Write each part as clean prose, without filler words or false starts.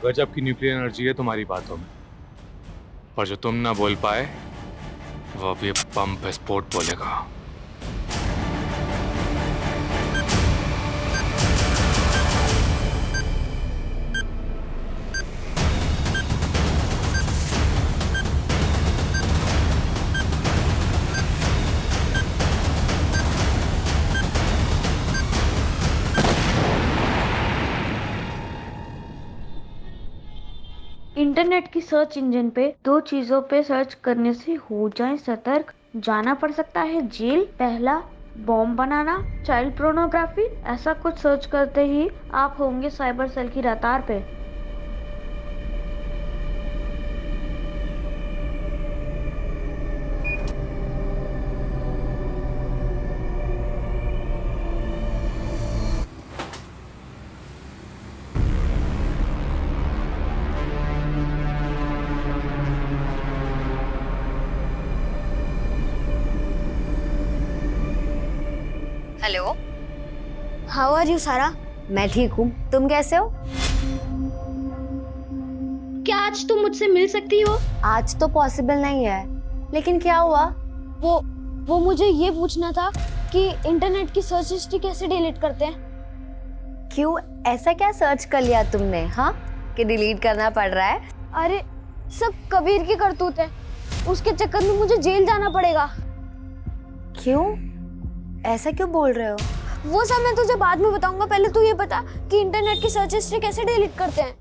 गजब की nuclear energy है तुम्हारी बातों में, पर जो तुम ना बोल पाए वो अब ये बम विस्फोट बोलेगा। इंटरनेट की सर्च इंजन पे दो चीजों पे सर्च करने से हो जाए सतर्क, जाना पड़ सकता है जेल। पहला, बॉम्ब बनाना, चाइल्ड पोर्नोग्राफी, ऐसा कुछ सर्च करते ही आप होंगे साइबर सेल की रडार पे। हेलो, हाउ आर यू सारा? मैं ठीक हूँ। तुम कैसे हो? क्या आज तुम मुझसे मिल सकती हो? आज तो पॉसिबल नहीं है, लेकिन क्या हुआ? वो मुझे ये पूछना था कि इंटरनेट की सर्च हिस्ट्री कैसे डिलीट करते हैं। क्यों, ऐसा क्या सर्च कर लिया तुमने, हाँ, कि डिलीट करना पड़ रहा है? अरे सब कबीर की करतूत है, उसके चक्कर में मुझे जेल जाना पड़ेगा। क्यों, ऐसा क्यों बोल रहे हो? वो सब मैं तुझे बाद में बताऊंगा, पहले तू ये बता कि इंटरनेट की सर्च हिस्ट्री कैसे डिलीट करते हैं।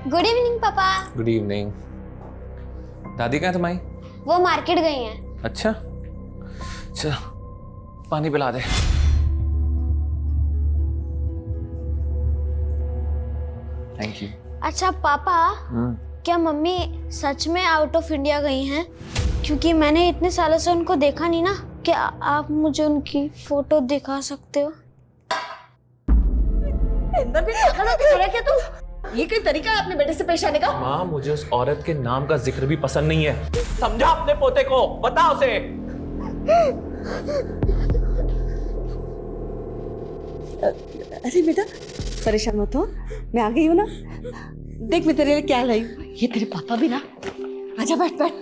गुड इवनिंग पापा। Good evening. दादी कहाँ है तुम्हारी? वो मार्केट गई हैं। अच्छा, चल पानी पिला दे। Thank you. अच्छा पापा, क्या मम्मी सच में आउट ऑफ इंडिया गई हैं? क्योंकि मैंने इतने सालों से उनको देखा नहीं ना। क्या आप मुझे उनकी फोटो दिखा सकते हो? इंदर भी पागल हो के खड़ा क्या तू? ये कोई तरीका है अपने बेटे से पेश आने का? माँ, मुझे उस औरत के नाम का जिक्र भी पसंद नहीं है। समझा अपने पोते को, बता उसे। अरे बेटा परेशान मत हो, मैं आ गई हूँ ना। देख मैं तेरे लिए क्या लाई हूँ। ये तेरे पापा भी ना। आजा बैठ बैठ।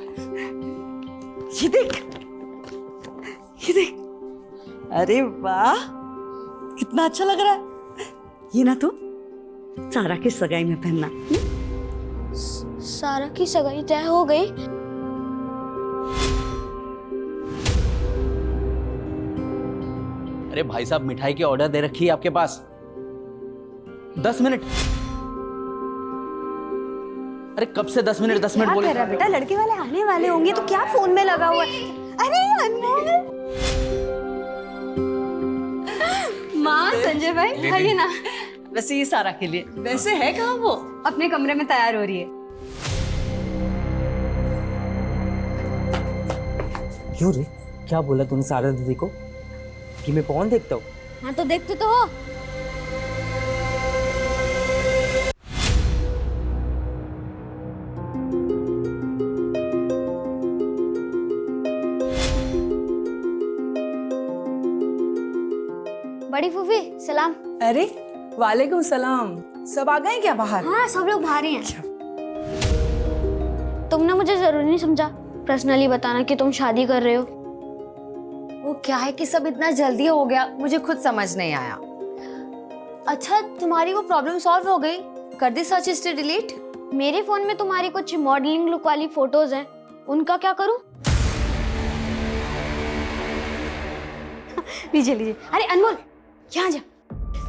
ये देख, ये देख। अरे वाह, कितना अच्छा लग रहा है। ये ना तो सारा की सगाई में पहनना। सारा की सगाई तय हो गई? अरे भाई साहब, मिठाई की ऑर्डर दे रखी है आपके पास। 10 मिनट। अरे कब से 10 मिनट 10 मिनट बोल रहा बेटा, लड़के वाले आने वाले होंगे तो क्या फोन में लगा हुआ है? अरे अनमोल। माँ, संजय भाई आइए ना। वैसे ये सारा के लिए। वैसे है कहाँ वो? अपने कमरे में तैयार हो रही है। क्यों रे, क्या बोला तूने सारा दीदी को कि मैं कौन देखता हूँ? हाँ तो देखते तो हो। बड़ी फूफी सलाम। अरे वालेकुम सलाम। सब आ गए क्या बाहर? हाँ सब लोग बाहर ही हैं। तुमने मुझे जरूरी नहीं समझा पर्सनली बताना कि तुम शादी कर रहे हो। वो क्या है कि सब इतना जल्दी हो गया, मुझे खुद समझ नहीं आया। अच्छा, तुम्हारी वो प्रॉब्लम सॉल्व हो गई? कर दी सर्च हिस्ट्री डिलीट? मेरे फोन में तुम्हारी कुछ मॉडलिंग लुक वाली फोटोज हैं, उनका क्या करूं? लीजिए लीजिए। अरे अनमोल, यहाँ जा।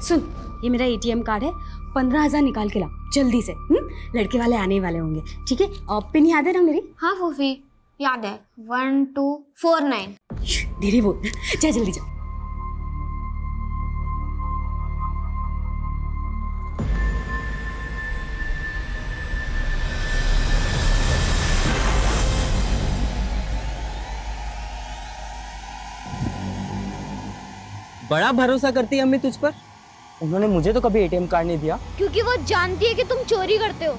सुन, ये मेरा ATM कार्ड है, 15,000 निकाल के लाओ जल्दी से। लड़के वाले आने वाले होंगे, ठीक है? और पिन याद है ना मेरी? हाँ फूफी याद है, 1249। धीरे बोल, जा जल्दी जा। बड़ा भरोसा करती है अम्मी तुझ पर। उन्होंने मुझे तो कभी एटीएम कार्ड नहीं दिया। क्योंकि वो जानती है कि तुम चोरी करते हो।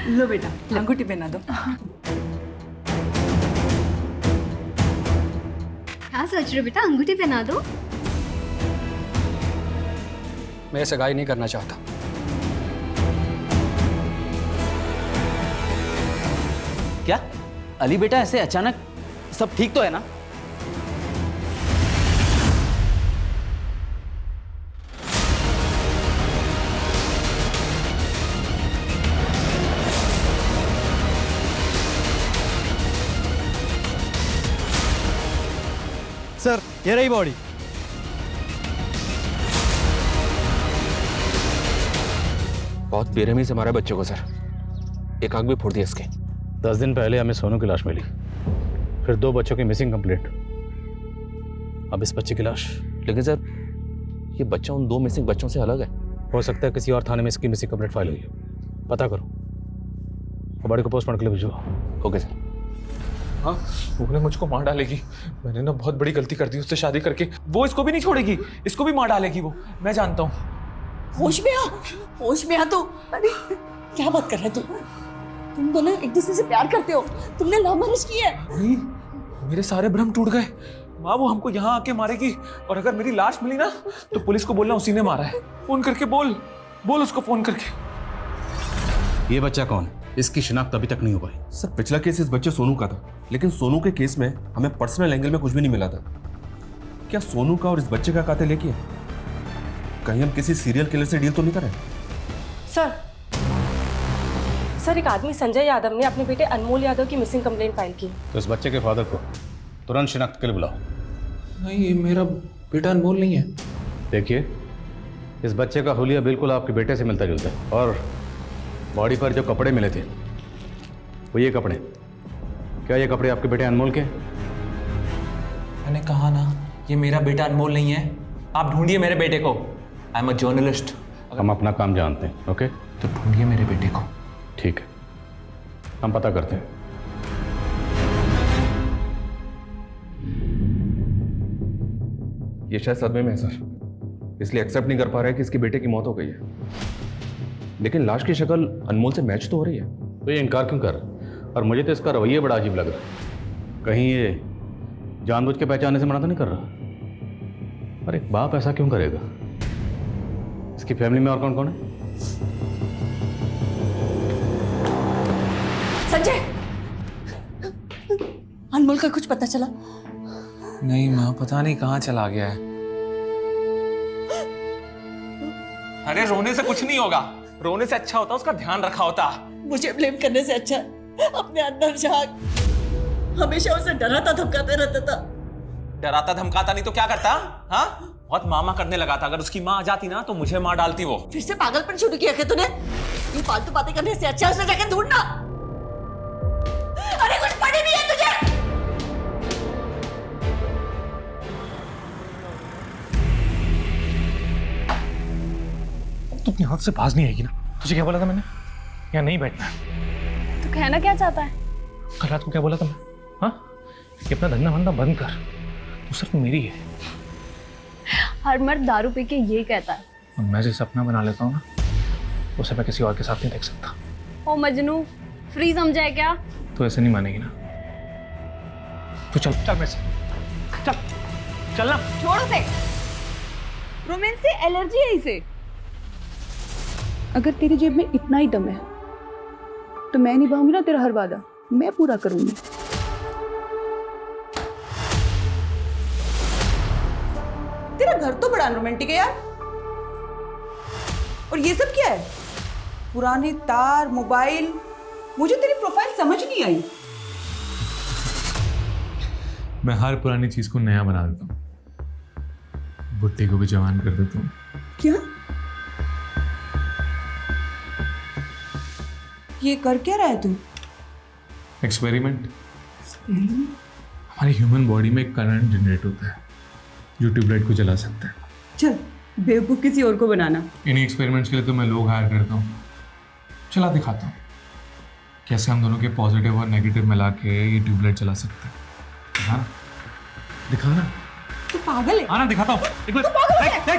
लो बेटा, अंगूठी पहना दो। क्या सोच रहे हो बेटा, अंगूठी पहना दो। मैं सगाई नहीं करना चाहता। क्या अली बेटा, ऐसे अचानक सब ठीक तो है ना? सर ये रही बॉडी। बहुत बेरहमी से मारा बच्चों को सर, एक आंख भी फोड़ दिया इसके। 10 दिन पहले हमें सोनू की लाश मिली, फिर 2 बच्चों की मिसिंग कंप्लेंट, अब इस बच्चे की लाश। लेकिन सर ये बच्चा उन 2 मिसिंग बच्चों से अलग है। हो सकता है किसी और थाने में इसकी मिसिंग कंप्लेंट फाइल हुई है, पता करो और बॉडी को पोस्टमार्टम के लिए भिजवाओ। Okay sir. हाँ, वो मुझको मार डालेगी। मैंने ना बहुत बड़ी गलती कर दी उससे शादी करके। वो इसको भी नहीं छोड़ेगी, इसको भी मार डालेगी वो, मैं जानता हूँ। होश में आ, होश में आ तू। अरे क्या बात कर रहा है तू? तुम दोनों एक दूसरे से प्यार करते हो, तुमने लव मैरिज की है। नहीं, मेरे सारे भ्रम टूट गए। माँ वो हमको यहाँ आके मारेगी, और अगर मेरी लाश मिली ना तो पुलिस को बोलना उसी ने मारा है। फोन करके बोल उसको फोन करके। ये बच्चा कौन है? इसकी शिनाख्त अभी तक नहीं हो पाई। सर पिछला केस इस बच्चे सोनू का था, लेकिन सोनू के केस में हमें पर्सनल एंगल में कुछ भी नहीं मिला था। क्या सोनू का और इस बच्चे का कातिल एक ही है? कहीं हम किसी सीरियल किलर से डील तो नहीं कर रहे? सर एक आदमी संजय यादव ने अपने बेटे अनमोल यादव की मिसिंग कंप्लेंट फाइल की। तो इस बच्चे के फादर को तुरंत शिनाख्त के लिए बुलाओ। नहीं, ये मेरा बेटा अनमोल नहीं है। देखिए, इस बच्चे का हुलिया बिल्कुल आपके बेटे से मिलता जुलता है, और बॉडी पर जो कपड़े मिले थे वो ये कपड़े, क्या ये कपड़े आपके बेटे अनमोल के? मैंने कहा ना ये मेरा बेटा अनमोल नहीं है। आप ढूंढिए मेरे बेटे को। I am a journalist. हम अपना काम जानते हैं, ओके? तो ढूंढिए मेरे बेटे को। ठीक है, हम पता करते हैं। ये शायद सदमे में है सर, इसलिए एक्सेप्ट नहीं कर पा रहे कि इसके बेटे की मौत हो गई है। लेकिन लाश की शक्ल अनमोल से मैच तो हो रही है। तो ये इनकार क्यों कर रहा है? और मुझे तो इसका रवैया बड़ा अजीब लग रहा है। कहीं ये जानबूझ के पहचानने से मना तो नहीं कर रहा? और एक बाप ऐसा क्यों करेगा? इसकी फैमिली में और कौन कौन है? संजय, अनमोल का कुछ पता चला? नहीं माँ, पता नहीं कहाँ चला गया है। अरे रोने से कुछ नहीं होगा, रोने से अच्छा होता उसका ध्यान रखा होता। मुझे ब्लेम करने से अच्छा अपने अंदर झांक। हमेशा उसे डराता धमकाते रहता था। डराता धमकाता नहीं तो क्या करता? हाँ, बहुत मामा करने लगा था। अगर उसकी माँ आ जाती ना तो मुझे मार डालती वो। फिर से पागलपन शुरू किया क्या तूने? ये फालतू बातें करने से अच्छा उसे जाकर ढूंढना। अरे कुछ पड़ी नहीं है तुझे? तू अपने हाथ से बाज नहीं आएगी ना? तुझे क्या बोला था मैंने? यहाँ नहीं बैठना है। तो कहना क्या चाहता है? कल रात को क्या बोला था मैं? हाँ, कि अपना धंधा वंधा बंद कर, तू सिर्फ मेरी है। हर मर्द दारू पी के ये कहता है। और मैं जैसे अपना बना लेता हूँ ना, उसे मैं किसी और के साथ नहीं देख सकता। ओ मजनू, फ्री समझा है क्या? तो ऐसे नहीं मानेगी ना? तू चल चल मेरे से, चल चल ना। छोड़ उसे। रोमांस से एलर्जी है इसे। अगर तेरी जेब में इतना ही दम है तो मैं निभाऊंगी ना तेरा हर वादा, मैं पूरा करूंगी। तेरा घर तो बड़ा रोमांटिक है यार। और ये सब क्या है? पुराने तार, मोबाइल। मुझे तेरी प्रोफाइल समझ नहीं आई। मैं हर पुरानी चीज को नया बना देता हूँ, भुट्टे को भी जवान कर देता हूँ। क्या? ये कर क्या रहा है तू? एक्सपेरिमेंट। हमारी ह्यूमन बॉडी में एक करंट जनरेट होता है जो ट्यूबलाइट को जला सकता है। चल बेवकूफ किसी और को बनाना। इन्हीं एक्सपेरिमेंट्स के लिए तो मैं लोग हायर करता हूँ। चला दिखाता हूँ कैसे हम दोनों के पॉजिटिव और नेगेटिव मिला के ये ट्यूबलाइट चला सकते हैं। हाँ, दिखाना। तू पागल है। आना दिखाता हूँ। तू पागल है।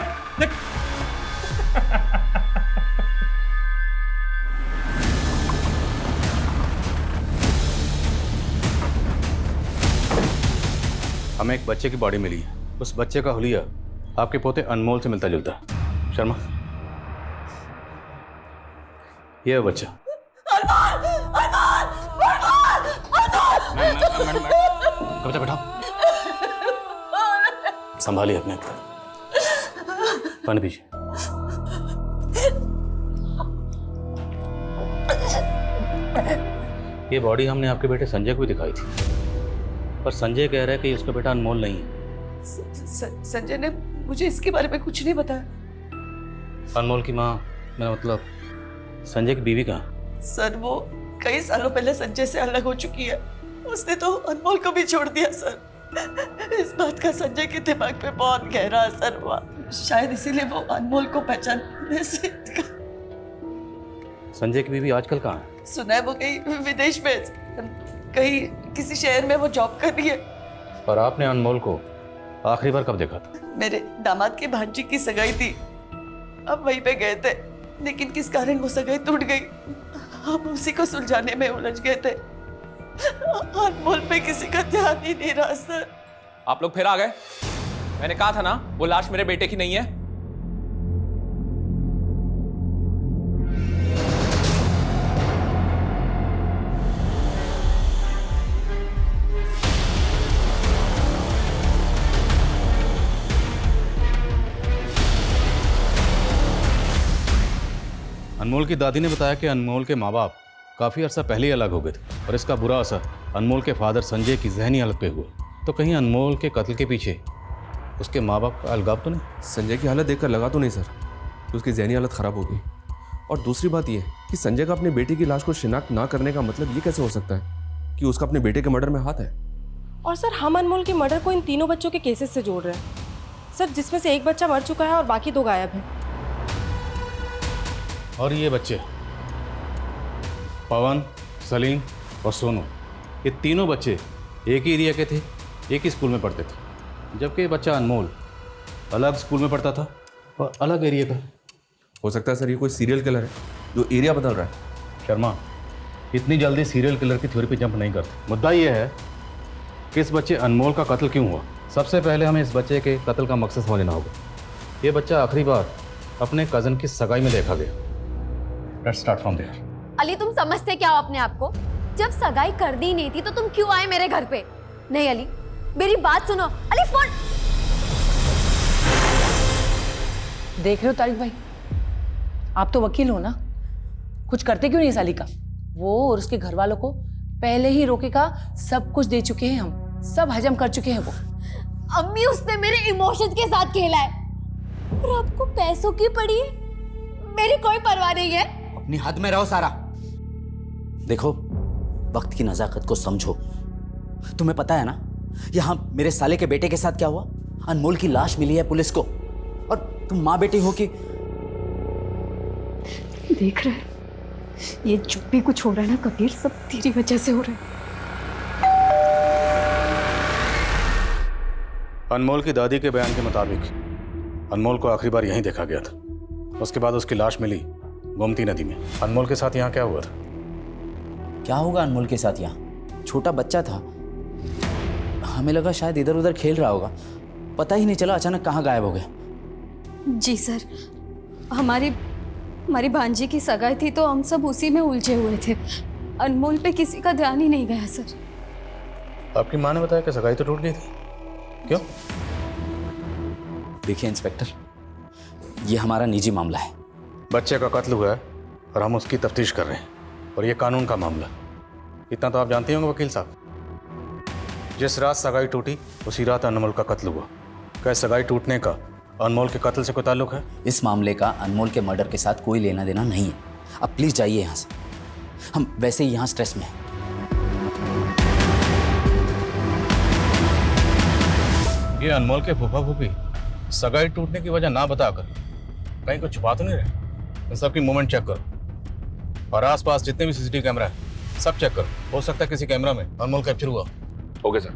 हमें एक बच्चे की बॉडी मिली है। उस बच्चे का हुलिया आपके पोते अनमोल से मिलता जुलता है। शर्मा, ये है बच्चा। कविता बैठाओ, संभालिए अपने पानी पीजिए। ये बॉडी हमने आपके बेटे संजय को भी दिखाई थी, पर संजय कह रहा है कि उसका बेटा अनमोल नहीं है। संजय ने मुझे इसके बारे में कुछ नहीं बताया। अनमोल की माँ, मेरा मतलब संजय की बीवी कहाँ? सर वो कई सालों पहले संजय से अलग हो चुकी है। उसने तो अनमोल को भी छोड़ दिया सर। इस बात का संजय के दिमाग पे बहुत गहरा असर हुआ, शायद इसीलिए वो अनमोल को पहचानने से संजय की बीवी आजकल कहाँ है? सुना है वो कहीं विदेश में, कहीं किसी शहर में वो जॉब कर रही है। और आपने अनमोल को आखिरी बार कब देखा था? मेरे दामाद के भांजी की सगाई थी, अब वहीं पे गए थे, लेकिन किस कारण वो सगाई टूट गई, हम उसी को सुलझाने में उलझ गए थे। अनमोल पे किसी का ध्यान ही नहीं रहा सर। आप लोग फिर आ गए। मैंने कहा था ना वो लाश मेरे बेटे की नहीं है। अनमोल की दादी ने बताया कि अनमोल के माँ बाप काफ़ी अर्सा पहले ही अलग हो गए थे और इसका बुरा असर अनमोल के फादर संजय की जहनी हालत पे हुआ। तो कहीं अनमोल के कत्ल के पीछे उसके माँ बाप का अलगाव तो नहीं? संजय की हालत देखकर लगा तो नहीं सर कि उसकी जहनी हालत ख़राब हो गई। और दूसरी बात यह कि संजय का अपने बेटे की लाश को शिनाख्त ना करने का मतलब ये कैसे हो सकता है कि उसका अपने बेटे के मर्डर में हाथ है? और सर हम अनमोल के मर्डर को इन तीनों बच्चों के केसेस से जोड़ रहे हैं सर, जिसमें से एक बच्चा मर चुका है और बाकी 2 गायब हैं। और ये बच्चे पवन, सलीम और सोनू, ये तीनों बच्चे एक ही एरिया के थे, एक ही स्कूल में पढ़ते थे, जबकि बच्चा अनमोल अलग स्कूल में पढ़ता था और अलग एरिया का। हो सकता है सर ये कोई सीरियल किलर है जो एरिया बदल रहा है। शर्मा, इतनी जल्दी सीरियल किलर की थ्योरी पे जंप नहीं करते। मुद्दा ये है कि इस बच्चे अनमोल का कत्ल क्यों हुआ। सबसे पहले हमें इस बच्चे के कत्ल का मकसद समझना होगा। ये बच्चा आखिरी बार अपने कज़न की सगाई में देखा गया। Let's start from there. Ali तुम समझते क्या हो अपने आप को? जब सगाई कर दी नहीं थी तो तुम क्यों आए मेरे घर पे? नहीं अली, मेरी बात सुनो। अली फोन। देख रहे हो तारिक भाई, आप तो वकील हो ना, कुछ करते क्यों नहीं साली का? वो और उसके घर वालों को पहले ही रोके का सब कुछ दे चुके हैं, हम सब हजम कर चुके हैं। वो अम्मी, उसने मेरे इमोशंस के साथ खेला है और आपको पैसों की पड़ी है, मेरी कोई परवाह नहीं है। अपनी हद में रहो सारा। देखो, वक्त की नजाकत को समझो। तुम्हें पता है ना यहां मेरे साले के बेटे के साथ क्या हुआ? अनमोल की लाश मिली है पुलिस को और तुम माँ बेटी हो कि देख रहे हैं, ये जो भी कुछ हो रहा है ना कबीर, सब तेरी वजह से हो रहा है। अनमोल की दादी के बयान के मुताबिक अनमोल को आखिरी बार यहीं देखा गया था। उसके बाद उसकी लाश मिली गोमती नदी में। अनमोल के साथ यहाँ क्या हुआ था? क्या होगा अनमोल के साथ? यहाँ छोटा बच्चा था, हमें लगा शायद इधर उधर खेल रहा होगा, पता ही नहीं चला अचानक कहाँ गायब हो गया। जी सर, हमारी भांजी की सगाई थी तो हम सब उसी में उलझे हुए थे, अनमोल पे किसी का ध्यान ही नहीं गया सर। आपकी माँ ने बताया कि सगाई तो टूट गई थी, क्यों? देखिए इंस्पेक्टर, ये हमारा निजी मामला है। बच्चे का कत्ल हुआ है और हम उसकी तफ्तीश कर रहे हैं, और ये कानून का मामला। इतना तो आप जानते होंगे वकील साहब, जिस रात सगाई टूटी उसी रात अनमोल का कत्ल हुआ। क्या सगाई टूटने का अनमोल के कत्ल से कोई ताल्लुक है? इस मामले का अनमोल के मर्डर के साथ कोई लेना देना नहीं है। अब प्लीज जाइए यहाँ से, हम वैसे ही यहाँ स्ट्रेस में हैं। ये अनमोल के फूफा फूफी सगाई टूटने की वजह ना बताकर कहीं कुछ छुपा तो नहीं रहे? इन सबकी मूवमेंट चेक करो और आसपास जितने भी सीसीटीवी कैमरा है सब चेक करो। हो सकता है किसी कैमरा में अनमोल कैप्चर हुआ। Okay sir.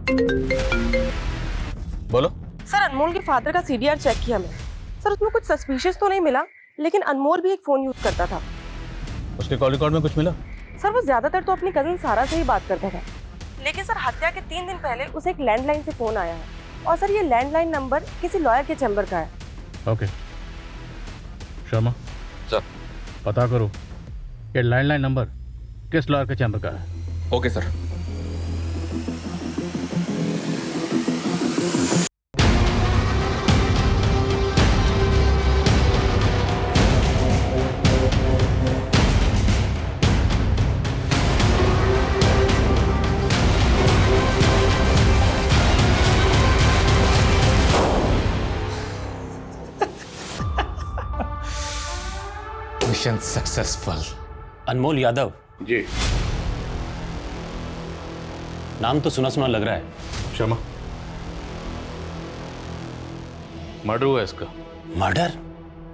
बोलो। सर अनमोल के फादर का CDR चेक किया मैं, सर उसमें कुछ सस्पिशियस तो नहीं मिला, लेकिन अनमोल भी एक फ़ोन यूज़ करता था। उसके कॉल रिकॉर्ड में कुछ मिला? सर वो ज़्यादातर तो अपनी कज़न सारा से ही बात करता था, लेकिन सर हत्या के 3 दिन पहले उसे एक लैंडलाइन से फ़ोन आया है, और सर ये लैंडलाइन नंबर किसी लॉयर के चैम्बर का है। ओके शर्मा सर, पता करो ये लैंडलाइन नंबर किस लॉयर के चैम्बर का है। Okay sir. Mission successful. Anmol Yadav ji. नाम तो सुना सुना लग रहा है। शर्मा, मर्डर हुआ इसका। मर्डर?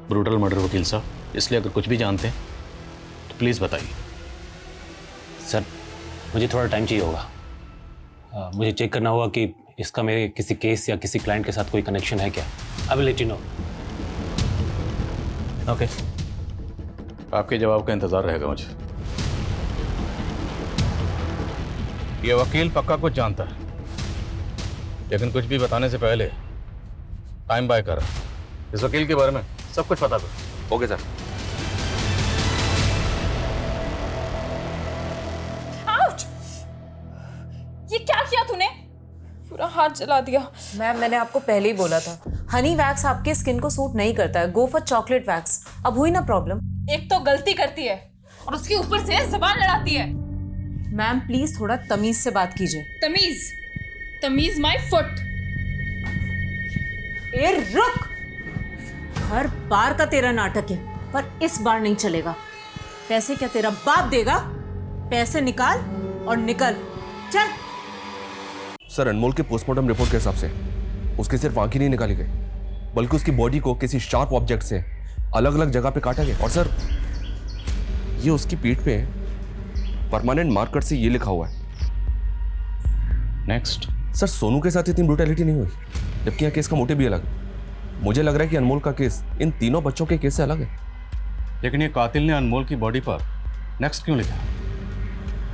ब्रूटल मर्डर वकील साहब, इसलिए अगर कुछ भी जानते हैं तो प्लीज़ बताइए। सर मुझे थोड़ा टाइम चाहिए होगा, मुझे चेक करना होगा कि इसका मेरे किसी केस या किसी क्लाइंट के साथ कोई कनेक्शन है क्या। I will let you know. Okay, आपके जवाब का इंतज़ार रहेगा मुझे। ये वकील पक्का कुछ जानता है, लेकिन कुछ भी बताने से पहले टाइम बाय कर। इस वकील के बारे में सब कुछ पता करो। Okay sir. आउच! ये क्या किया तूने? पूरा हाथ जला दिया। मैम मैंने आपको पहले ही बोला था, हनी वैक्स आपके स्किन को सूट नहीं करता है, गो फॉर चॉकलेट वैक्स। अब हुई ना प्रॉब्लम? एक तो गलती करती है और उसके ऊपर से जबान लड़ाती है। मैम प्लीज थोड़ा तमीज से बात कीजिए। तमीज? तमीज माय फुट। ए रुक! हर बार का तेरा नाटक है, पर इस बार नहीं चलेगा। पैसे क्या तेरा बाप देगा? पैसे निकाल और निकल, चल। सर, अनमोल के पोस्टमार्टम रिपोर्ट के हिसाब से उसकी सिर्फ आंखें नहीं निकाली गई, बल्कि उसकी बॉडी को किसी शार्प ऑब्जेक्ट से अलग अलग जगह पे काटा गया। और सर, ये उसकी पीठ पे परमानेंट मार्कर से ये लिखा हुआ है। नेक्स्ट। सर, सोनू के साथ इतनी ब्रूटैलिटी नहीं हुई, जबकि यह केस का मोटिव भी अलग है। मुझे लग रहा है कि अनमोल का केस इन तीनों बच्चों के केस से अलग है। लेकिन ये कातिल ने अनमोल की बॉडी पर नेक्स्ट क्यों लिखा?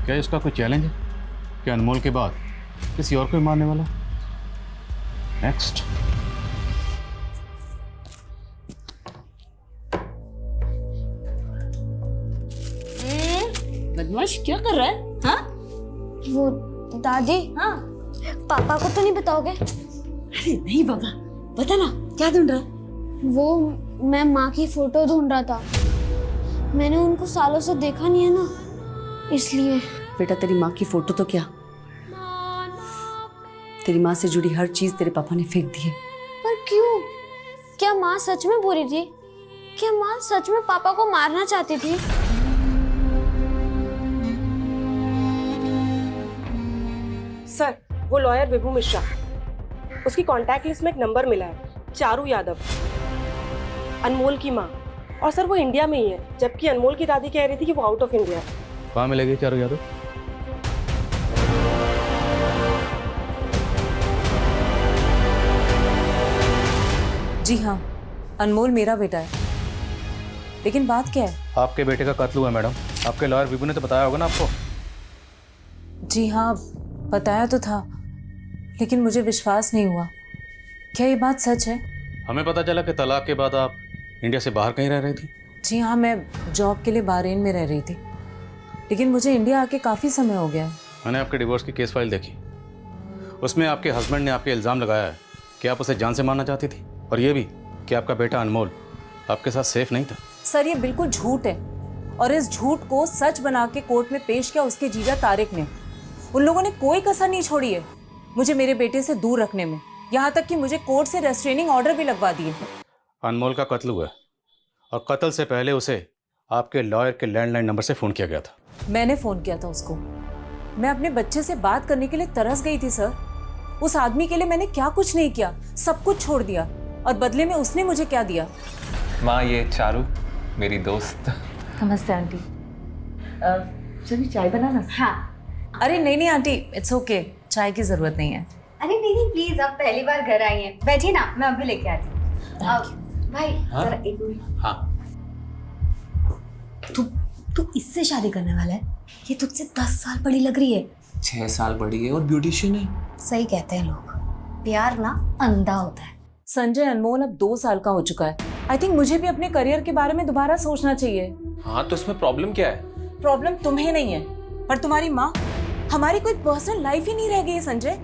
क्या इसका कोई चैलेंज है कि अनमोल के बाद किसी और को मारने वाला? नेक्स्ट। बदमाश क्या कर रहा है? हाँ? वो दादी, हाँ? पापा को तो नहीं बताओगे? अरे नहीं बाबा, बता ना क्या ढूंढ रहा? वो मैं माँ की फोटो ढूंढ रहा था। मैंने उनको सालों से देखा नहीं है ना, इसलिए। बेटा तेरी माँ की फोटो तो क्या, तेरी माँ से जुड़ी हर चीज तेरे पापा ने फेंक दी है। पर क्यों? क्या माँ सच में बुरी थी? क्या माँ सच में पापा को मारना चाहती थी? सर, वो लॉयर विभू मिश्रा, उसकी कॉन्टैक्ट लिस्ट में एक नंबर मिला है, चारू यादव, अनमोल की माँ। और सर वो इंडिया में ही है, जबकि अनमोल की दादी कह रही थी कि वो आउट ऑफ इंडिया है। कहाँ मिलेगी चारू यादव? जी हाँ, अनमोल मेरा बेटा है। लेकिन बात क्या है? आपके बेटे का कत्ल हुआ मैडम। आपके लॉयर विभू ने तो बताया होगा ना आपको? जी हाँ, बताया तो था, लेकिन मुझे विश्वास नहीं हुआ। क्या ये बात सच है? हमें पता चला कि तलाक के बाद आप इंडिया से बाहर कहीं रह रही थी। जी हाँ, मैं जॉब के लिए बहरीन में रह रही थी, लेकिन मुझे इंडिया आके काफ़ी समय हो गया। मैंने आपके डिवोर्स की केस फाइल देखी, उसमें आपके हस्बैंड ने आपके इल्ज़ाम लगाया है कि आप उसे जान से मारना चाहती थी, और ये भी कि आपका बेटा अनमोल आपके साथ सेफ नहीं था। सर, ये बिल्कुल झूठ है, और इस झूठ को सच बना के कोर्ट में पेश किया उसके जीजा तारिक ने। उन लोगों ने कोई कसर नहीं छोड़ी है मुझे मेरे बेटे से दूर रखने में, यहाँ तक कि मुझे कोर्ट से रेस्ट्रेनिंग ऑर्डर भी लगवा दिए। अनमोल का कत्ल हुआ, और कत्ल से पहले उसे आपके लॉयर के लैंडलाइन नंबर से फ़ोन किया गया था। मैंने फ़ोन किया था उसको। मैं अपने बच्चे से बात करने के लिए तरस गई थी सर। उस आदमी के लिए मैंने क्या कुछ नहीं किया, सब कुछ छोड़ दिया, और बदले में उसने मुझे क्या दिया? माँ, ये चारू मेरी दोस्त। नमस्ते आंटी। चलिए चाय बनाना। हाँ। अरे नहीं नहीं आंटी, इट्स ओके, चाय की ज़रूरत नहीं है। अरे नहीं नहीं प्लीज, आप पहली बार घर आई हैं, बैठिए ना, मैं अभी लेके आती हूँ। भाई हाँ? जरा एक मिनट। हाँ तू इससे शादी करने वाला है? ये तुझसे 10 साल बड़ी लग रही है। 6 साल बड़ी है और ब्यूटिशियन है। सही कहते हैं लोग, प्यार ना अंधा होता है। संजय अनमोल अब 2 साल का हो चुका है। आई थिंक मुझे भी अपने करियर के बारे में दोबारा सोचना चाहिए। हाँ तो इसमें प्रॉब्लम क्या है? प्रॉब्लम तुम्हें नहीं है पर तुम्हारी माँ। हमारी कोई पर्सनल लाइफ ही नहीं रह गई है संजय।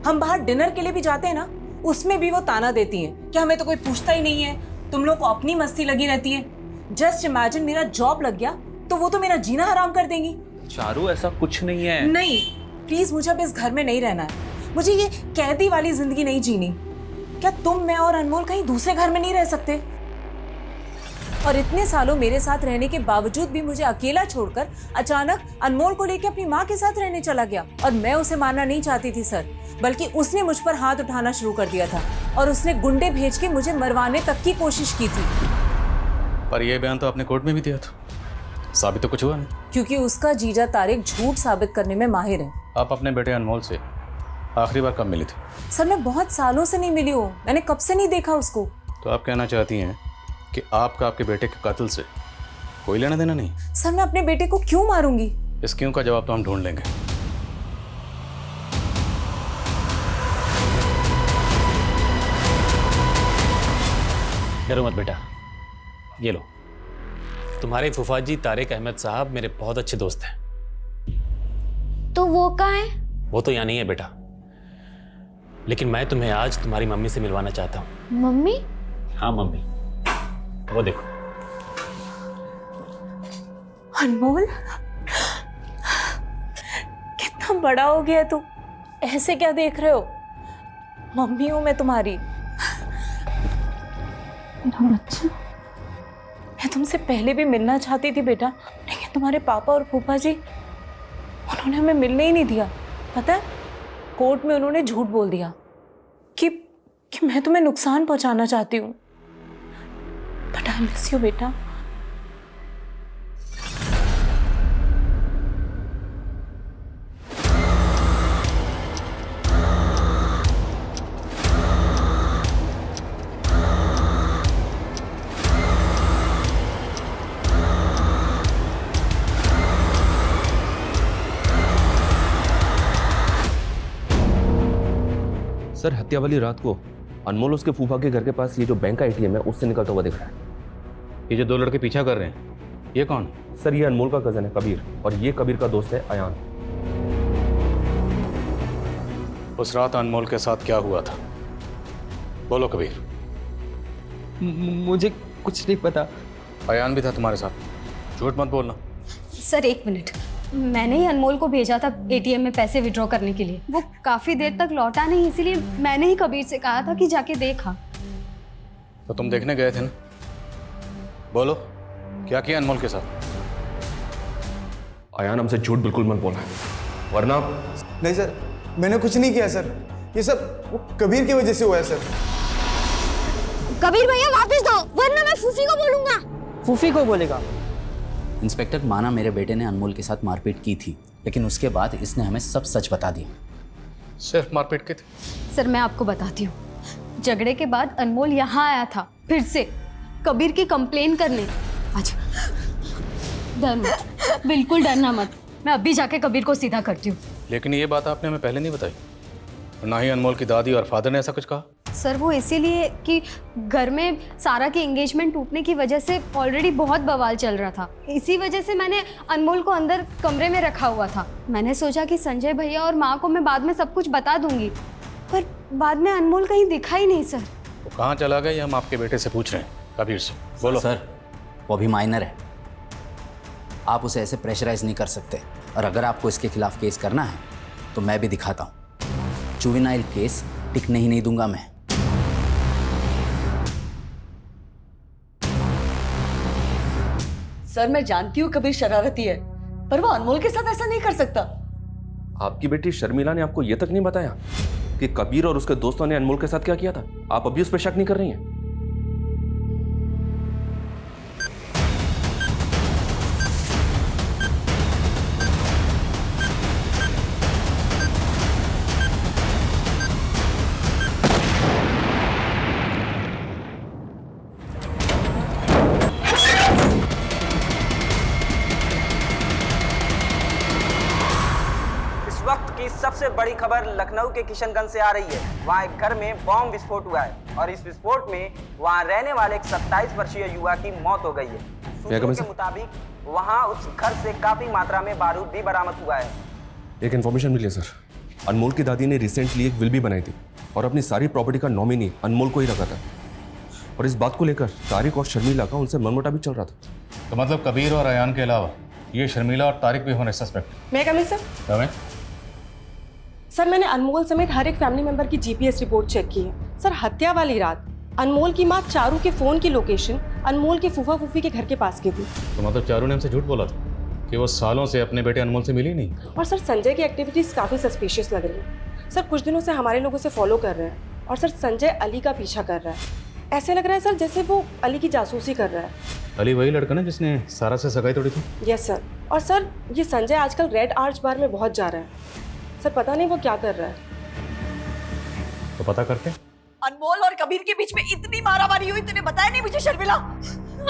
हम बाहर डिनर के लिए भी जाते हैं ना, उसमें भी वो ताना देती हैं कि हमें तो कोई पूछता ही नहीं है, तुम लोग को अपनी मस्ती लगी रहती है। जस्ट इमेजिन मेरा जॉब लग गया तो वो तो मेरा जीना हराम कर देंगी। चारू ऐसा कुछ नहीं है। नहीं प्लीज, मुझे अब इस घर में नहीं रहना है। मुझे ये कैदी वाली जिंदगी नहीं जीनी। क्या तुम, मैं और अनमोल कहीं दूसरे घर में नहीं रह सकते? और इतने सालों मेरे साथ रहने के बावजूद भी मुझे अकेला छोड़कर अचानक अनमोल को लेकर अपनी माँ के साथ रहने चला गया। और मैं उसे मारना नहीं चाहती थी सर, बल्कि उसने मुझ पर हाथ उठाना शुरू कर दिया था और उसने गुंडे भेज के मुझे मरवाने तक की कोशिश की थी। पर यह बयान तो आपने कोर्ट में भी दिया था, साबित तो कुछ हुआ नहीं। क्योंकि उसका जीजा तारिक झूठ साबित करने में माहिर है। आप अपने बेटे अनमोल से आखिरी बार कब मिली थी? सर मैं बहुत सालों से नहीं मिली हूँ, मैंने कब से नहीं देखा उसको। तो आप कहना चाहती हैं कि आपका आपके बेटे के कत्ल से कोई लेना देना नहीं? सर मैं अपने बेटे को क्यों मारूंगी? इस क्यों का जवाब तो हम ढूंढ लेंगे। डरो मत बेटा, ये लो। तुम्हारे फूफाजी तारिक अहमद साहब मेरे बहुत अच्छे दोस्त हैं। तो वो कहाँ है? वो तो यहाँ नहीं है बेटा, लेकिन मैं तुम्हें आज तुम्हारी मम्मी से मिलवाना चाहता हूँ। मम्मी? हाँ मम्मी, वो देखो। अनमोल कितना बड़ा हो गया तू, ऐसे क्या देख रहे हो? मम्मी हूं मैं तुम्हारी। मेरा बच्चा, मैं तुमसे पहले भी मिलना चाहती थी बेटा, लेकिन तुम्हारे पापा और फूफा जी उन्होंने हमें मिलने ही नहीं दिया। पता है, कोर्ट में उन्होंने झूठ बोल दिया कि मैं तुम्हें नुकसान पहुंचाना चाहती हूँ। बट आई मिस यू बेटा। सर हत्या वाली रात को अनमोल उसके फूफा के घर के पास ये जो बैंक का एटीएम है उससे निकलता हुआ दिख रहा है। ये जो 2 लड़के पीछा कर रहे हैं, ये कौन? सर ये अनमोल का कजन है कबीर, और ये कबीर का दोस्त है अयान। उस रात अनमोल के साथ क्या हुआ था? बोलो कबीर। मुझे कुछ नहीं पता। अयान भी था तुम्हारे साथ, झूठ मत बोलना। सर एक मिनट, मैंने ही अनमोल को भेजा था एटीएम में पैसे विड्रॉ करने के लिए। वो काफी देर तक लौटा नहीं, इसीलिए मैंने ही कबीर से कहा था कि जाके देखा। तो तुम देखने गए थे ना? बोलो क्या किया अनमोल के साथ? अयान हमसे झूठ बिल्कुल मत बोलना, वरना। नहीं सर, मैंने कुछ नहीं किया सर, ये सब वो कबीर की वजह से हुआ है सर। कबीर भैया वापस दो, वरना मैं फूफी को बोलूंगा। फूफी को बोलेगा? इंस्पेक्टर, माना मेरे बेटे ने अनमोल के साथ मारपीट की थी, लेकिन उसके बाद इसने हमें सब सच बता दिया। सिर्फ मारपीट की थी? सर मैं आपको बताती हूँ, झगड़े के बाद अनमोल यहाँ आया था फिर से कबीर की कंप्लेन करने। अच्छा डर मत, बिल्कुल डरना मत, मैं अभी जाके कबीर को सीधा करती हूँ। लेकिन ये बात आपने हमें पहले नहीं बताई, ना ही अनमोल की दादी और फादर ने ऐसा कुछ कहा। सर वो इसीलिए कि घर में सारा की एंगेजमेंट टूटने की वजह से ऑलरेडी बहुत बवाल चल रहा था। इसी वजह से मैंने अनमोल को अंदर कमरे में रखा हुआ था। मैंने सोचा कि संजय भैया और माँ को मैं बाद में सब कुछ बता दूंगी, पर बाद में अनमोल कहीं दिखा ही नहीं। सर वो कहाँ चला गया ये हम आपके बेटे से पूछ रहे हैं, कबीर से। बोलो। सर वो अभी माइनर है, आप उसे ऐसे प्रेशराइज नहीं कर सकते, और अगर आपको इसके खिलाफ केस करना है तो मैं भी दिखाता हूँ। जुवेनाइल केस टिकने ही नहीं दूंगा मैं। सर मैं जानती हूँ कबीर शरारती है, पर वो अनमोल के साथ ऐसा नहीं कर सकता। आपकी बेटी शर्मिला ने आपको यह तक नहीं बताया कि कबीर और उसके दोस्तों ने अनमोल के साथ क्या किया था? आप अभी उस पर शक नहीं कर रही हैं? बड़ी खबर लखनऊ के किशनगंज से आ रही है। वहाँ एक घर में बॉम्ब विस्फोट हुआ है और इस विस्फोट में वहाँ रहने वाले एक 27 वर्षीय युवा की मौत हो गई है। सूत्रों के मुताबिक वहाँ उस घर से काफी मात्रा में बारूद भी बरामद हुआ है। एक इन्फॉर्मेशन मिली है सर, अनमोल की दादी ने रिसेंटली एक विल भी बनाई थी और अपनी सारी प्रॉपर्टी का नॉमिनी अनमोल को ही रखा था। और इस बात को लेकर तारिक और शर्मिला का उनसे मनमुटाव भी चल रहा था। तो मतलब कबीर और अयान के अलावा ये शर्मिला और तारिक भी होने सस्पेक्ट? मैं कमिंग सर? कमें? सर मैंने अनमोल समेत हर एक फैमिली मेंबर की जीपीएस रिपोर्ट चेक की है। सर हत्या वाली रात अनमोल की माँ चारू के फोन की लोकेशन अनमोल के फूफा फूफी के घर के पास की थी। तो मतलब चारू ने हमसे झूठ बोला था कि वो सालों से अपने बेटे अनमोल से मिली नहीं? और सर संजय की एक्टिविटीज काफी सस्पिशियस लग रही है। सर कुछ दिनों से हमारे लोगों से फॉलो कर रहे हैं और सर संजय अली का पीछा कर रहा है। ऐसे लग रहा है सर जैसे वो अली की जासूसी कर रहा है। अली वही लड़का ना जिसने सारा से सगाई तोड़ी थी? Yes sir. और सर ये संजय आजकल रेड आर्च बार में बहुत जा रहा है। सर पता नहीं वो क्या कर रहा है। तो पता करते। अनमोल और कबीर के बीच में इतनी मारामारी हुई, तूने बताया नहीं मुझे शर्मिला?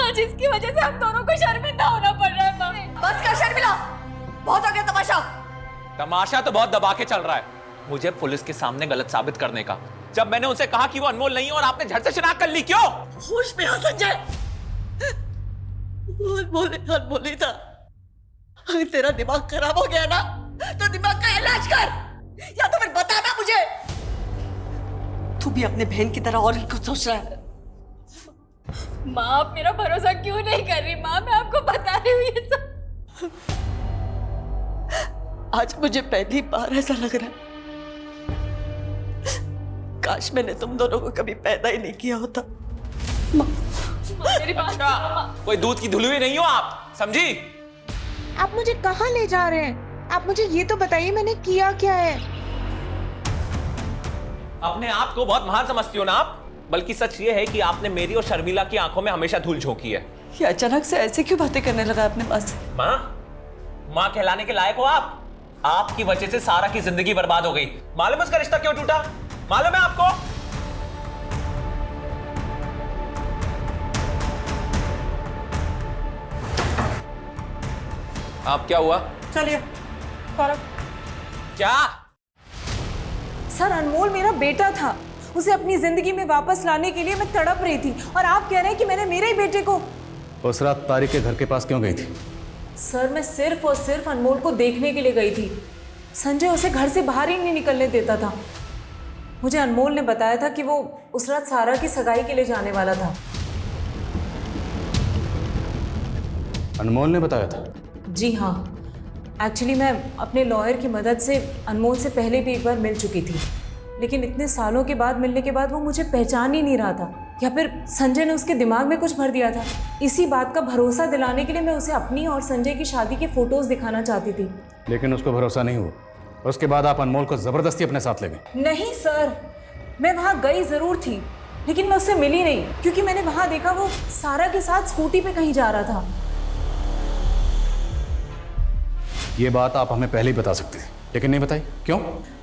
आज इसकी वजह से हम दोनों को शर्मिंदा होना पड़ रहा है माँ। बस कर शर्मिला, बहुत हो गया तमाशा। तमाशा तो बहुत दबा के चल रहा है, मुझे पुलिस के सामने गलत साबित करने का। जब मैंने उनसे कहा कि वो अनमोल नहीं है और आपने झट से शिनाख्त कर ली, क्यों? होश में हो संजय, अनमोल ही था। अगर तेरा दिमाग खराब हो गया ना तो दिमाग का इलाज कर, या तो फिर बता ना मुझे। तू भी अपने बहन की तरह और ही कुछ सोच रहा है। माँ आप मेरा भरोसा क्यों नहीं कर रही? माँ मैं आपको बता रही हूँ ये सब। आज मुझे पहली बार ऐसा लग रहा है काश मैंने तुम दोनों को कभी पैदा ही नहीं किया होता। मेरी बात कोई दूध की धुलुई नहीं हो आप, समझी? आप मुझे कहाँ ले जा रहे हैं? आप मुझे ये तो बताइए मैंने किया क्या है? अपने आप को बहुत महान समझती हो ना आप, बल्कि सच ये है कि आपने मेरी और शर्मिला की आंखों में हमेशा धूल झोंकी है। ये अचानक से ऐसे क्यों बातें करने लगा अपने पास? माँ कहलाने के लायक हो आप। आपकी वजह से सारा की जिंदगी बर्बाद हो गई। मालूम है उसका रिश्ता क्यों टूटा? मालूम है आपको? आप क्या हुआ? चलिए क्या? सर अनमोल मेरा बेटा था, उसे अपनी जिंदगी में वापस लाने के लिए मैं तड़प रही थी और आप कह रहे हैं कि मैंने मेरे ही बेटे को। उस रात तारिक के घर के पास क्यों गई थी? सर मैं सिर्फ और सिर्फ अनमोल को देखने के लिए गई थी। संजय उसे घर से बाहर ही नहीं निकलने देता था। मुझे अनमोल ने बताया था कि वो उस रात सारा की सगाई के लिए जाने वाला था। अनमोल ने बताया था? जी हाँ, एक्चुअली मैं अपने लॉयर की मदद से अनमोल से पहले भी एक बार मिल चुकी थी, लेकिन इतने सालों के बाद मिलने के बाद वो मुझे पहचान ही नहीं रहा था, या फिर संजय ने उसके दिमाग में कुछ भर दिया था। इसी बात का भरोसा दिलाने के लिए मैं उसे अपनी और संजय की शादी के फोटोज दिखाना चाहती थी। लेकिन उसको भरोसा नहीं हुआ। उसके बाद आप अनमोल को जबरदस्ती अपने साथ ले गए? नहीं सर, मैं वहाँ गई जरूर थी, लेकिन मैं उससे मिली नहीं, क्योंकि मैंने वहाँ देखा वो सारा के साथ स्कूटी पे कहीं जा रहा था। ये बात आप हमें पहले ही बता सकते थे, लेकिन नहीं बताई, क्यों?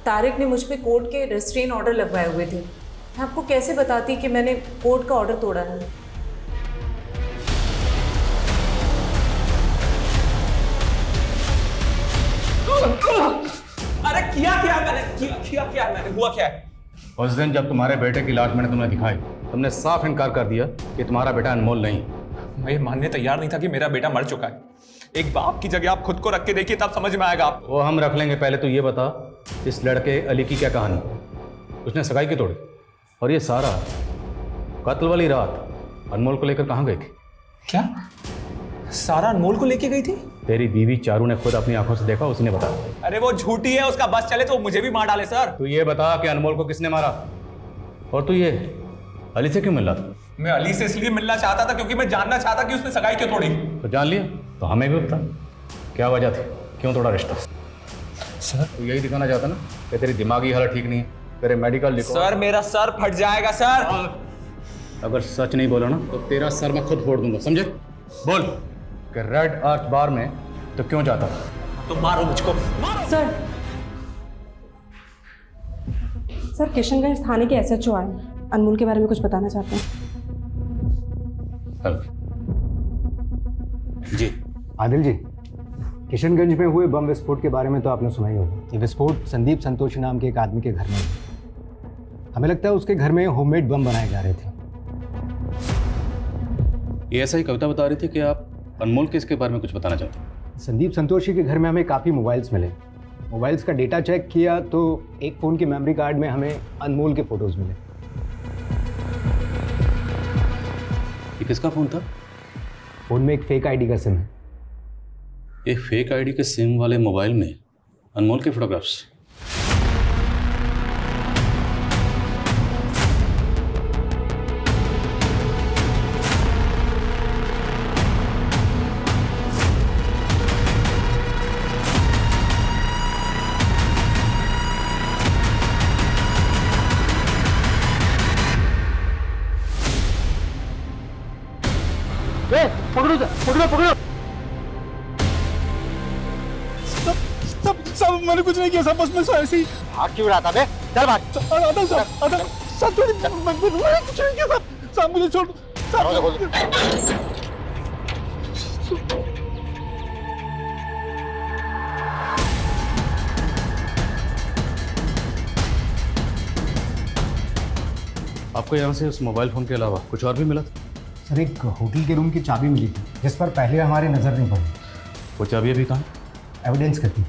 तारिक ने मुझ पे कोर्ट के रेस्ट्रेन ऑर्डर लगवाए हुए थे। मैं आपको कैसे बताती कि मैंने कोर्ट का ऑर्डर तोड़ा है? अरे किया मैंने हुआ क्या है? उस दिन जब तुम्हारे बेटे की लाश मैंने तुम्हें दिखाई, तुमने साफ इनकार कर दिया कि तुम्हारा बेटा अनमोल नहीं। मैं ये मानने तैयार नहीं था कि मेरा बेटा मर चुका है। एक बाप की जगह आप खुद को रख के देखिए, तब समझ में आएगा आप। वो हम रख लेंगे, पहले तो ये बता इस लड़के अली की क्या कहानी? उसने सगाई की तोड़ी, और ये सारा कत्ल वाली रात अनमोल को लेकर कहाँ गई थी? क्या सारा अनमोल को लेके गई थी? तेरी बीवी चारू ने खुद अपनी आंखों से देखा, उसी ने बताया। अरे वो झूठी है, उसका बस चले तो मुझे भी मार डाले सर। तू ये बता कि अनमोल को किसने मारा, और तू ये अली से क्यों मिल रहा था? मैं अली से इसलिए मिलना चाहता था क्योंकि मैं जानना चाहता कि उसने सगाई क्यों तोड़ी। तो जान लिया, तो हमें भी बता क्या वजह थी, क्यों तोड़ा रिश्ता? सर तू यही दिखाना चाहता ना कि तेरी दिमागी हालत ठीक नहीं है, तेरे मेडिकल लिखो। सर मेरा सर फट जाएगा सर। अगर सच नहीं बोला ना तो तेरा सर मैं खुद फोड़ दूंगा, समझे? बोल कि रेड आर्च बार में तो क्यों जाता? तो मारो मुझको, मारो। सर किशनगंज थाने के SHO आए, अनमोल के बारे में कुछ बताना चाहते हैं। जी आदिल जी, किशनगंज में हुए बम विस्फोट के बारे में तो आपने सुना ही होगा। ये विस्फोट संदीप संतोषी नाम के एक आदमी के घर में हुआ। हमें लगता है उसके घर में होममेड बम बनाए जा रहे थे। ये ऐसा ही कविता बता रही थी कि आप अनमोल केस के बारे में कुछ बताना चाहते हैं। संदीप संतोषी के घर में हमें काफ़ी मोबाइल्स मिले। मोबाइल्स का डेटा चेक किया तो एक फ़ोन के मेमोरी कार्ड में हमें अनमोल के फ़ोटोज़ मिले। ये किसका फ़ोन था? फ़ोन में एक फेक आईडी का सिम है। एक फेक आईडी के सिम वाले मोबाइल में अनमोल के फोटोग्राफ्स। पकड़ो पकड़ो पकड़ो। सब मैंने कुछ नहीं किया साहब, बस मैं ऐसे ही भाग क्यों रहा था बे? चल भाग। आधा साहब थोड़ी मैंने कुछ नहीं किया साहब। साहब मुझे छोड़ आपको यहाँ से उस मोबाइल फ़ोन के अलावा कुछ और भी मिला था? सर एक होटल के रूम की चाबी मिली थी जिस पर पहले हमारी नज़र नहीं पड़ी। वो चाबी अभी कहाँ? एविडेंस करती।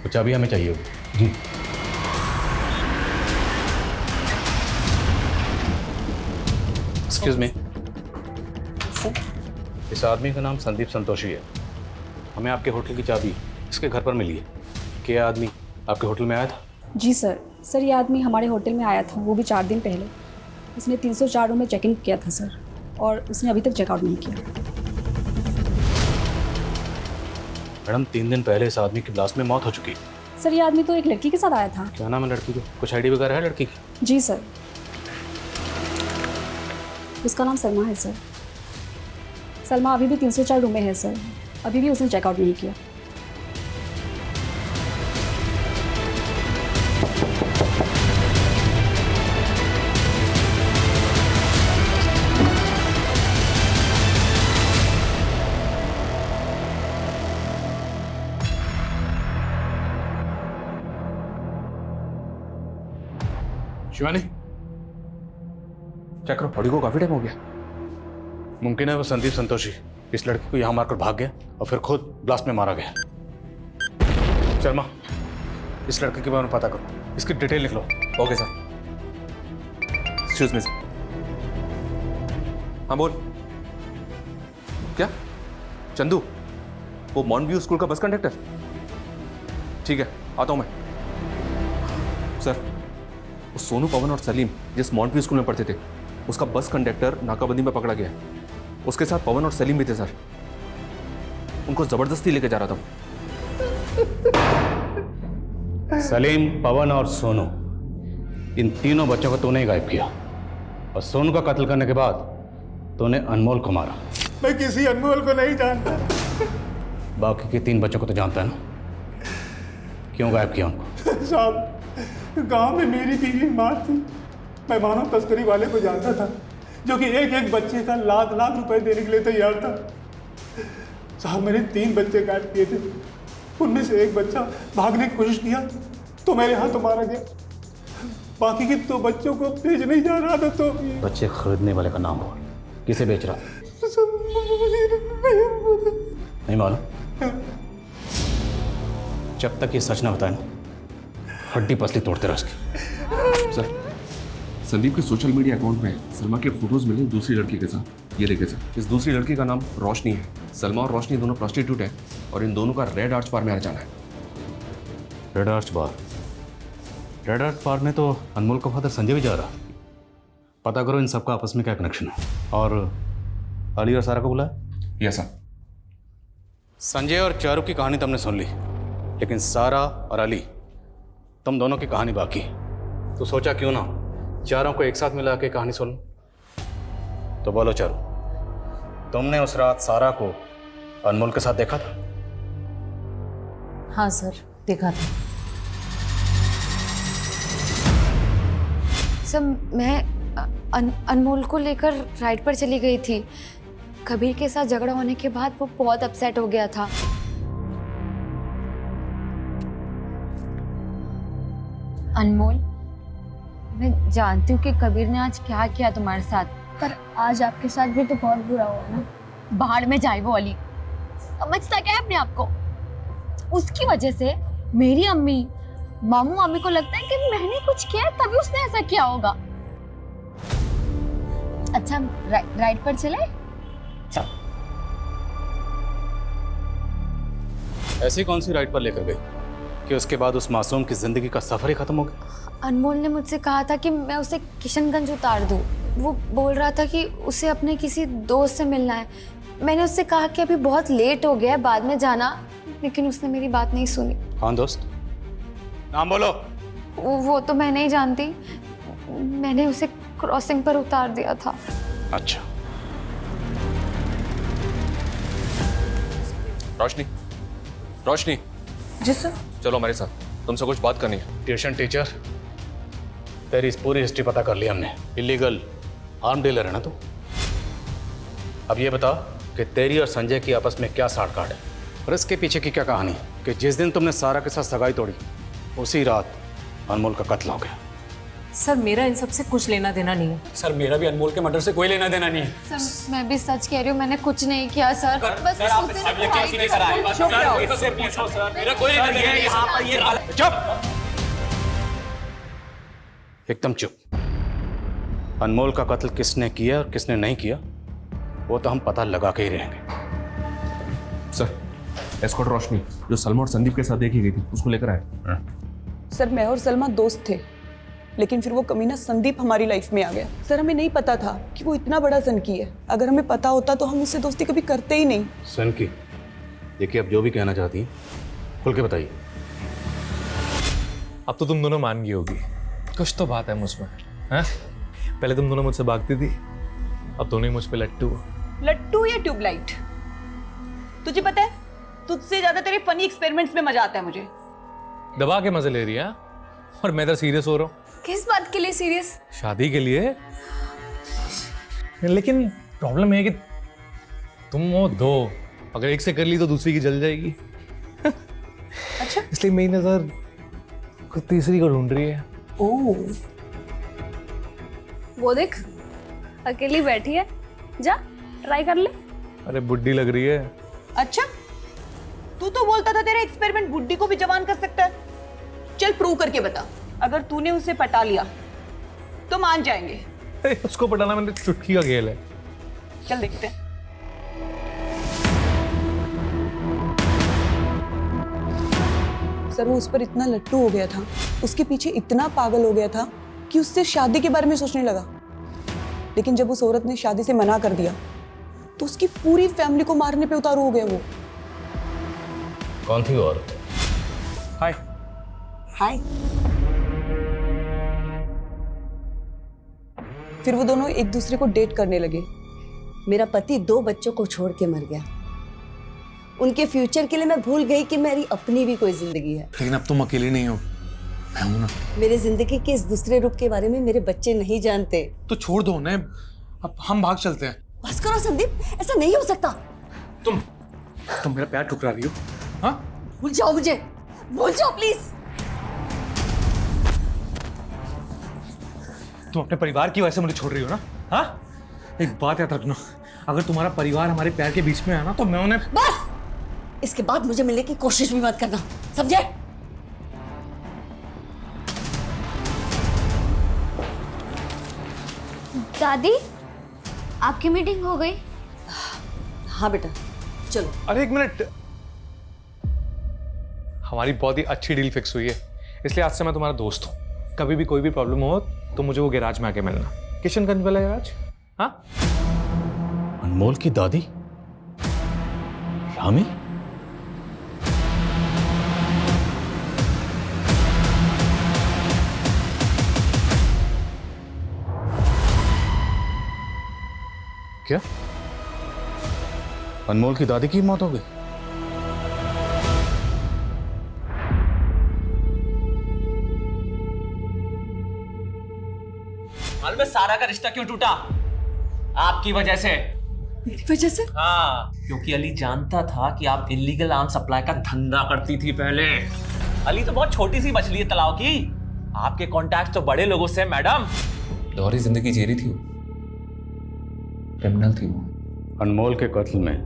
वो चाबी हमें चाहिए होगी। जी। एक्सक्यूज मी, इस आदमी का नाम संदीप संतोषी है। हमें आपके होटल की चाबी इसके घर पर मिली है। क्या आदमी आपके होटल में आया था? जी सर। सर ये आदमी हमारे होटल में आया था, वो भी 4 दिन पहले। उसने 304 रूम में चेक इन किया था सर, और उसने अभी तक चेकआउट नहीं किया। मैडम 3 दिन पहले इस आदमी की ब्लास्ट में मौत हो चुकी है। सर ये आदमी तो एक लड़की के साथ आया था। क्या नाम है लड़की को? कुछ आईडी वगैरह है लड़की की? जी सर। उसका नाम सलमा है सर। सलमा अभी भी 304 रूम में है सर, अभी भी उसने चेकआउट नहीं किया। शिवानी, चेक करो, बॉडी को काफी टाइम हो गया। मुमकिन है वो संदीप संतोषी इस लड़की को यहाँ मारकर भाग गया और फिर खुद ब्लास्ट में मारा गया। शर्मा, इस लड़के के बारे में पता करो, इसकी डिटेल लिख लो। Okay sir. Excuse me sir. हाँ बोल। क्या? चंदू, वो माउंट व्यू स्कूल का बस कंडक्टर? ठीक है, आता हूं मैं। सर, वो सोनू, पवन और सलीम जिस माउंट व्यू स्कूल में पढ़ते थे, उसका बस कंडक्टर नाकाबंदी में पकड़ा गया। उसके साथ पवन और सलीम भी थे सर। उनको जबरदस्ती लेके जा रहा था। सलीम, पवन और सोनू, इन तीनों बच्चों को तूने ही गायब किया, और सोनू का कत्ल करने के बाद तूने अनमोल को मारा। मैं किसी अनमोल को नहीं जानता। बाकी के 3 बच्चों को तो जानता है ना? क्यों गायब किया उनको? साहब, गांव में मेरी बीवी माँ थी। मैं मानव तस्करी वाले को जानता था, जो कि एक एक बच्चे का लाख लाख रुपए देने के लिए तैयार था। साहब, मैंने 3 बच्चे गायब किए थे। उनमें से एक बच्चा भागने की कोशिश किया तो मेरे हाथों मारा गया। बाकी के 2 बच्चों को भेज नहीं जा रहा था तो बच्चे खरीदने वाले का नाम बोल, किसे बेच रहा? नहीं मालूम? जब तक ये सच ना बताए ना, हड्डी पसली तोड़ते रह उसकी। सर, संदीप के सोशल मीडिया अकाउंट में सलमा के फोटोज मिले दूसरी लड़की के साथ। ये देखे सर, इस दूसरी लड़की का नाम रोशनी है। सलमा और रोशनी दोनों प्रोस्टिट्यूट है और इन दोनों का रेड आर्च बार में आना जाना है। रेड आर्च बार? रेड आर्च बार में तो अनमोल का फादर संजय भी जा रहा। पता करो इन सबका आपस में क्या कनेक्शन है। और अली और सारा को बुलाया? Yes sir. संजय और चारू की कहानी तुमने सुन ली, लेकिन सारा और अली, तुम दोनों की कहानी बाकी। तो सोचा क्यों ना चारों को एक साथ मिला के कहानी सुन। तो बोलो चारू, तुमने उस रात सारा को अनमोल के साथ देखा था? हाँ सर, देखा था। सर, मैं अनमोल को लेकर राइड पर चली गई थी। कबीर के साथ झगड़ा होने के बाद वो बहुत अपसेट हो गया था। अनमोल, मैं जानती हूँ कि कबीर ने आज क्या किया तुम्हारे साथ, पर आज आपके साथ भी तो बहुत बुरा हुआ ना। बाहर में जाए वो अली, समझता क्या है अपने आप को? उसकी वजह से मेरी अम्मी, मामू मामी को लगता है कि मैंने कुछ किया है तभी उसने ऐसा किया होगा। अच्छा, राइड पर चले? ऐसी कौन सी राइड पर लेकर गई कि उसके बाद उस मासूम की जिंदगी का सफर ही खत्म हो गया? अनमोल ने मुझसे कहा था कि मैं उसे किशनगंज उतार दूं। वो बोल रहा था कि उसे अपने किसी दोस्त से मिलना है। मैंने उससे कहा कि अभी बहुत लेट हो गया है, बाद में जाना, लेकिन उसने मेरी बात नहीं सुनी। कौन दोस्त? नाम बोलो। वो तो मैं नहीं जानती, मैंने उसे क्रॉसिंग पर उतार दिया था। अच्छा। रोशनी, रोशनी। जी सर। चलो हमारे साथ, तुमसे कुछ बात करनी है। ट्यूशन टीचर, तेरी इस पूरी हिस्ट्री पता कर ली हमने। इलीगल आर्म डीलर है ना तू? अब ये बता कि तेरी और संजय की आपस में क्या साठ गांठ है और इसके पीछे की क्या कहानी कि जिस दिन तुमने सारा के साथ सगाई तोड़ी उसी रात अनमोल का कत्ल हो गया। सर मेरा इन सब से कुछ लेना देना नहीं है। सर मेरा भी अनमोल के मर्डर से कोई लेना देना नहीं है। सर मैं भी सच कह रही हूँ, मैंने कुछ नहीं किया सर। बस उस दिन चुप रहो। चुप, एकदम चुप। अनमोल का कत्ल किसने किया और किसने नहीं किया वो तो हम पता लगा के ही रहेंगे। सर, एस्कॉर्ट रोशनी जो सलमा और संदीप के साथ देखी गई थी उसको लेकर आए। सर मैं और सलमा दोस्त थे, लेकिन फिर वो कमीना संदीप हमारी लाइफ में आ गया। सर हमें नहीं पता था कि वो इतना बड़ा सनकी है। अगर हमें पता होता तो हम उससे दोस्ती कभी करते ही नहीं। सनकी, देखिए अब जो भी कहना चाहती हैं खुल के बताइए। अब तो तुम दोनों मान गई होगी, कुछ तो बात है मुझमें, हैं? पहले तुम दोनों मुझसे भागती थी, अब दोनों ही मुझ पे लट्टू। लट्टू या ट्यूबलाइट? तुझे पता है तुझसे ज्यादा तेरे फनी एक्सपेरिमेंट्स में मजा आता है मुझे। दबा के मजे ले रही है और मैं इधर सीरियस हो रहा हूँ। किस बात के लिए सीरियस? शादी के लिए। लेकिन प्रॉब्लम है कि तुम वो दो, अगर एक से कर ली तो दूसरी की जल जाएगी। अच्छा, इसलिए मेरी नजर कुछ तीसरी को ढूंढ रही है। ओह, वो देख अकेली बैठी है, जा ट्राई कर ले। अरे बुड्ढी लग रही है। अच्छा, तू तो बोलता था तेरा एक्सपेरिमेंट बुड्ढी को भी जवान कर सकता है। चल प्रूव करके बता। अगर तूने उसे पटा लिया तो मान जाएंगे। उसको पटाना मैंने चुटकी का खेल है। चल देखते हैं। सर वो उस पर इतना लट्टू हो गया था, उसके पीछे इतना पागल हो गया था कि उससे शादी के बारे में सोचने लगा। लेकिन जब उस औरत ने शादी से मना कर दिया तो उसकी पूरी फैमिली को मारने पे उतारू हो गया वो। कौन थी वो औरत? हाय। हाय। फिर वो दोनों एक दूसरे को डेट करने लगे। मेरा पति 2 बच्चों को छोड़ के मर गया। उनके फ्यूचर के लिए मैं भूल गई कि मेरी अपनी भी कोई जिंदगी है। लेकिन अब तुम अकेली नहीं हो, मैं हूं ना। मेरे जिंदगी के इस दूसरे रूप के बारे में मेरे बच्चे नहीं जानते। तो छोड़ दो उन्हें, अब हम भाग चलते हैं। बस करो संदीप, ऐसा नहीं हो सकता। तुम मेरा प्यार ठुकरा रही हो। हाँ, भूल जाओ मुझे, भूल जाओ प्लीज। तुम अपने परिवार की वजह से मुझे छोड़ रही हो ना? हाँ, एक बात याद रखना, अगर तुम्हारा परिवार हमारे प्यार के बीच में आया ना तो मैं उन्हें। बस, इसके बाद मुझे मिलने की कोशिश भी मत करना, समझे? दादी, आपकी मीटिंग हो गई? हाँ बेटा, चलो। अरे एक मिनट, हमारी बहुत ही अच्छी डील फिक्स हुई है, इसलिए आज से मैं तुम्हारा दोस्त हूँ। कभी भी कोई भी प्रॉब्लम हो तो मुझे वो गैराज में आके मिलना, किशनगंज वाला गैराज। हाँ? अनमोल की दादी रामी? क्या अनमोल की दादी की मौत हो गई? मालूम है सारा का रिश्ता क्यों टूटा? आपकी वजह से। मेरी वजह से? हाँ, क्योंकि अली जानता था कि आप इलीगल आर्म सप्लाई का धंधा करती थी पहले। अली तो बहुत छोटी सी मछली है तालाब की, आपके कॉन्टैक्ट तो बड़े लोगों से मैडम। दोहरी जिंदगी जी रही थी वो, क्रिमिनल थी वो। अनमोल के कत्ल में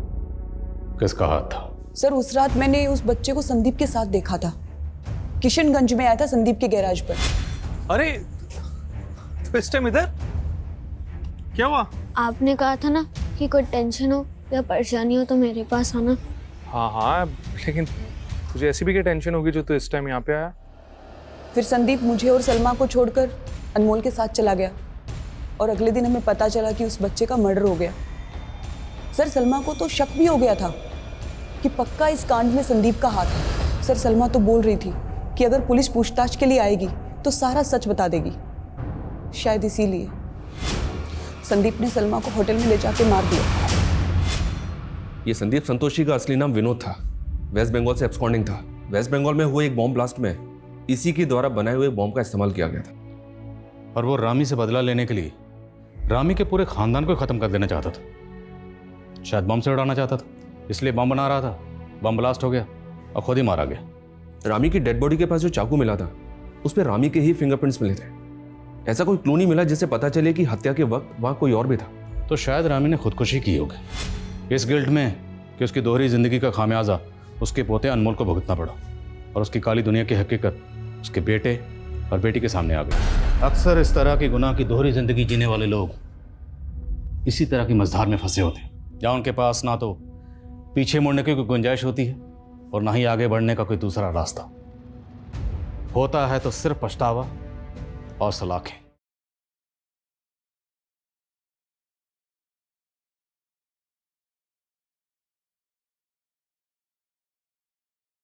किसका हाथ था? सर उस रात मैंने उस बच्चे को संदीप के साथ देखा था, किशनगंज में आया था संदीप के गैराज पर। अरे तो इस टाइम इधर क्या हुआ? आपने कहा था ना कि कोई टेंशन हो या परेशानी हो तो मेरे पास आना। हाँ हाँ, लेकिन तुझे ऐसी भी क्या टेंशन होगी जो तू इस टाइम यहाँ पे आया? फिर संदीप मुझे और सलमा को छोड़कर अनमोल के साथ चला गया और अगले दिन हमें पता चला कि उस बच्चे का मर्डर हो गया। सर सलमा को तो शक भी हो गया था कि पक्का इस कांड में संदीप का हाथ है। सर सलमा तो बोल रही थी कि अगर पुलिस पूछताछ के लिए आएगी तो सारा सच बता देगी। शायद इसीलिए संदीप ने सलमा को होटल में ले जाके मार दिया। ये संदीप संतोषी का असली नाम विनोद था, वेस्ट बंगाल से एब्सकॉन्डिंग था। वेस्ट बंगाल में हुए एक बॉम्ब ब्लास्ट में इसी के द्वारा बनाए हुए बॉम्ब का इस्तेमाल किया गया था। और वो रामी से बदला लेने के लिए रामी के पूरे खानदान को खत्म कर देना चाहता था। शायद बम से उड़ाना चाहता था, इसलिए बम बना रहा था। बम ब्लास्ट हो गया और खुद ही मारा गया। रामी की डेड बॉडी के पास जो चाकू मिला था उस पर रामी के ही फिंगरप्रिंट्स मिले थे। ऐसा कोई क्लू नहीं मिला जिससे पता चले कि हत्या के वक्त वहां कोई और भी था। तो शायद रामी ने खुदकुशी की होगी इस गिल्ट में कि उसकी दोहरी जिंदगी का खामियाजा उसके पोते अनमोल को भुगतना पड़ा और उसकी काली दुनिया की हकीकत उसके बेटे और बेटी के सामने आ गई। अक्सर इस तरह की गुनाह की दोहरी जिंदगी जीने वाले लोग इसी तरह की मझधार में फंसे होते हैं जहाँ उनके पास ना तो पीछे मुड़ने की कोई गुंजाइश होती है और ना ही आगे बढ़ने का कोई दूसरा रास्ता होता है। तो सिर्फ पछतावा और सलाखें।